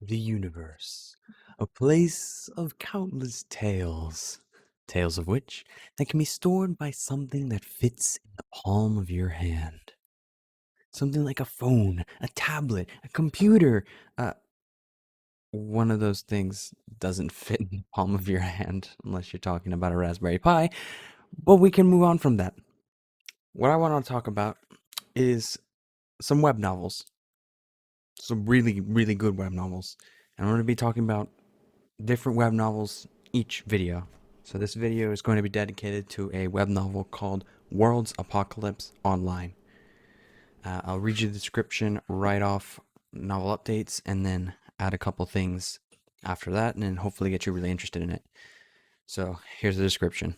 The universe, a place of countless tales, tales of which that can be stored by something that fits in the palm of your hand. Something like a phone, a tablet, a computer. One of those things doesn't fit in the palm of your hand unless you're talking about a Raspberry Pi, but we can move on from that. What I want to talk about is some web novels, some really, really good web novels. And I'm going to be talking about different web novels each video. So this video is going to be dedicated to a web novel called World's Apocalypse Online. I'll read you the description right off novel updates and then add a couple things after that and then hopefully get you really interested in it. So here's the description.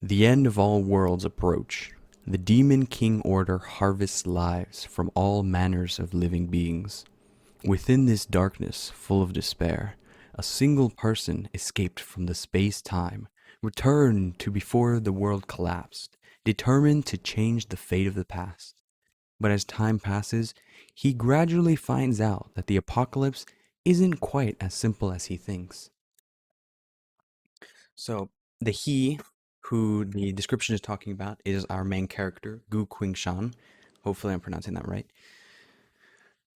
The end of all worlds approach. The Demon King Order harvests lives from all manners of living beings. Within this darkness full of despair, a single person escaped from the space-time, returned to before the world collapsed, determined to change the fate of the past. But as time passes, he gradually finds out that the apocalypse isn't quite as simple as he thinks. So, the he who the description is talking about is our main character, Gu Qingshan. Hopefully I'm pronouncing that right.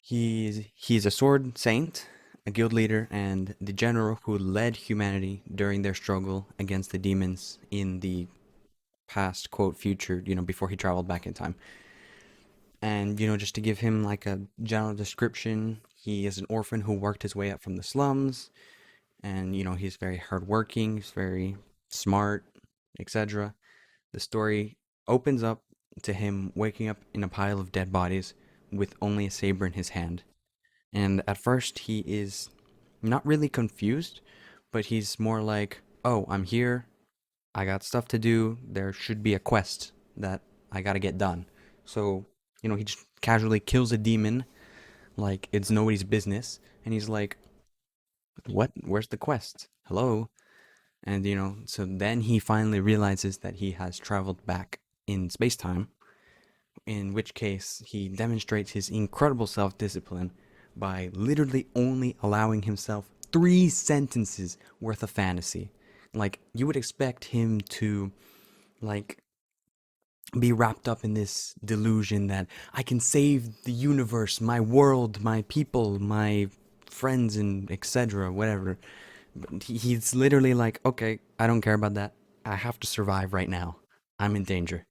He's a sword saint, a guild leader, and the general who led humanity during their struggle against the demons in the past, quote, future, before he traveled back in time. And, just to give him like a general description, he is an orphan who worked his way up from the slums. And, he's very hardworking, he's very smart, etc. The story opens up to him waking up in a pile of dead bodies with only a saber in his hand. And at first, he is not really confused, but he's more like, oh, I'm here. I got stuff to do. There should be a quest that I gotta get done. So, he just casually kills a demon like it's nobody's business. And he's like, what? Where's the quest? Hello? And, so then he finally realizes that he has traveled back in space time, in which case he demonstrates his incredible self discipline by literally only allowing himself 3 sentences worth of fantasy. Like, you would expect him to, like, be wrapped up in this delusion that I can save the universe, my world, my people, my friends, and etc., whatever. But he's literally like, okay, I don't care about that. I have to survive right now. I'm in danger.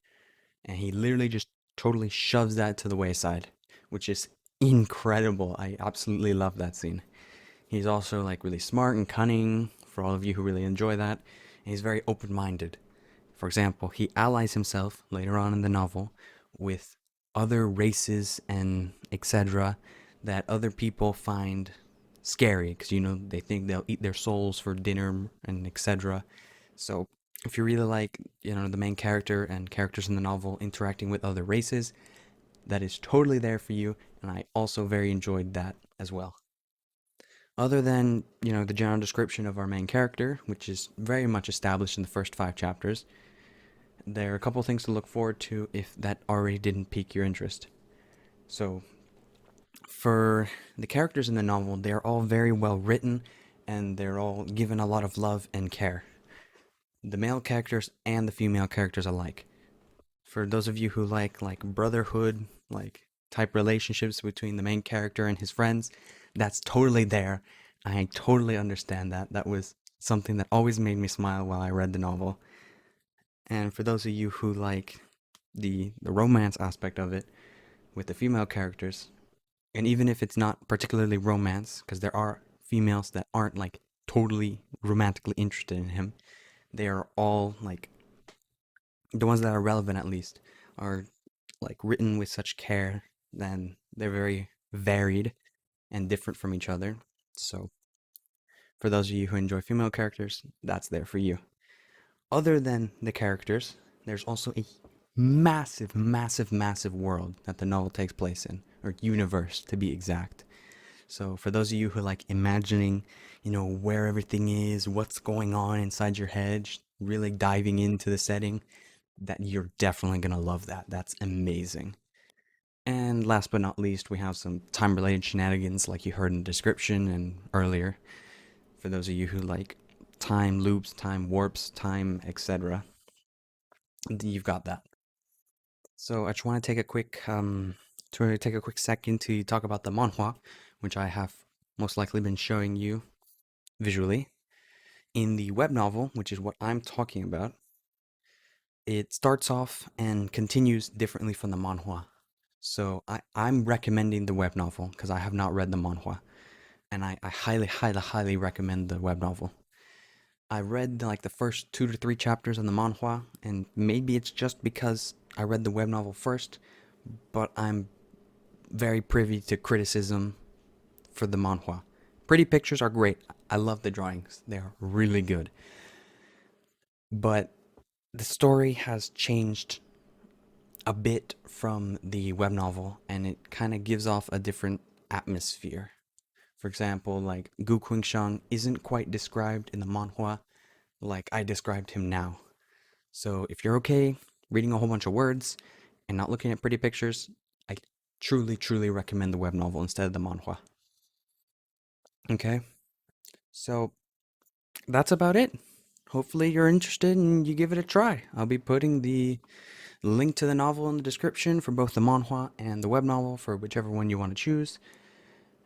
And he literally just totally shoves that to the wayside, which is incredible. I absolutely love that scene. He's also like really smart and cunning for all of you who really enjoy that. And he's very open minded. For example, he allies himself later on in the novel with other races and etc. that other people find scary because they think they'll eat their souls for dinner and etc. So if you really like the main character and characters in the novel interacting with other races, that is totally there for you, and I also very enjoyed that as well. Other than the general description of our main character, which is very much established in the first 5 chapters, there are a couple things to look forward to if that already didn't pique your interest. So, for the characters in the novel, they're all very well written and they're all given a lot of love and care. The male characters and the female characters alike. For those of you who like brotherhood, like type relationships between the main character and his friends, that's totally there. I totally understand that. That was something that always made me smile while I read the novel. And for those of you who like the romance aspect of it with the female characters, and even if it's not particularly romance, because there are females that aren't like totally romantically interested in him, they are all like the ones that are relevant at least are like written with such care, then they're very varied and different from each other. So for those of you who enjoy female characters, that's there for you. Other than the characters, there's also a massive, massive, massive world that the novel takes place in, or universe to be exact. So for those of you who like imagining, where everything is, what's going on inside your head, really diving into the setting, that you're definitely gonna love that. That's amazing. And last but not least, we have some time-related shenanigans like you heard in the description and earlier. For those of you who like time loops, time warps, time, etc., you've got that. So I just want to take a quick second to talk about the manhwa, which I have most likely been showing you visually. In the web novel, which is what I'm talking about, it starts off and continues differently from the manhwa. So I'm recommending the web novel because I have not read the manhwa, and I highly, highly, highly recommend the web novel. I read like the first 2 to 3 chapters on the manhwa, and maybe it's just because I read the web novel first, but I'm very privy to criticism for the manhwa. Pretty pictures are great. I love the drawings. They're really good. But the story has changed a bit from the web novel, and it kind of gives off a different atmosphere. For example, like Gu Qingshang isn't quite described in the manhwa like I described him now. So if you're okay reading a whole bunch of words and not looking at pretty pictures, I truly, truly recommend the web novel instead of the manhwa. Okay, so that's about it. Hopefully you're interested and you give it a try. I'll be putting the link to the novel in the description for both the manhwa and the web novel for whichever one you want to choose.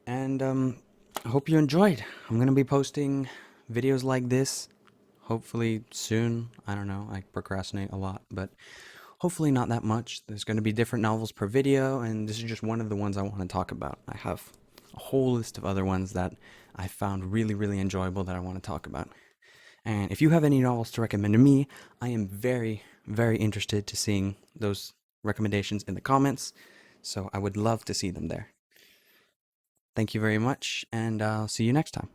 And I hope you enjoyed. I'm going to be posting videos like this hopefully soon. I don't know, I procrastinate a lot, but hopefully not that much. There's going to be different novels per video, and this is just one of the ones I want to talk about. I have a whole list of other ones that I found really, really enjoyable that I want to talk about. And if you have any novels to recommend to me, I am very, very interested to seeing those recommendations in the comments. So I would love to see them there. Thank you very much, and I'll see you next time.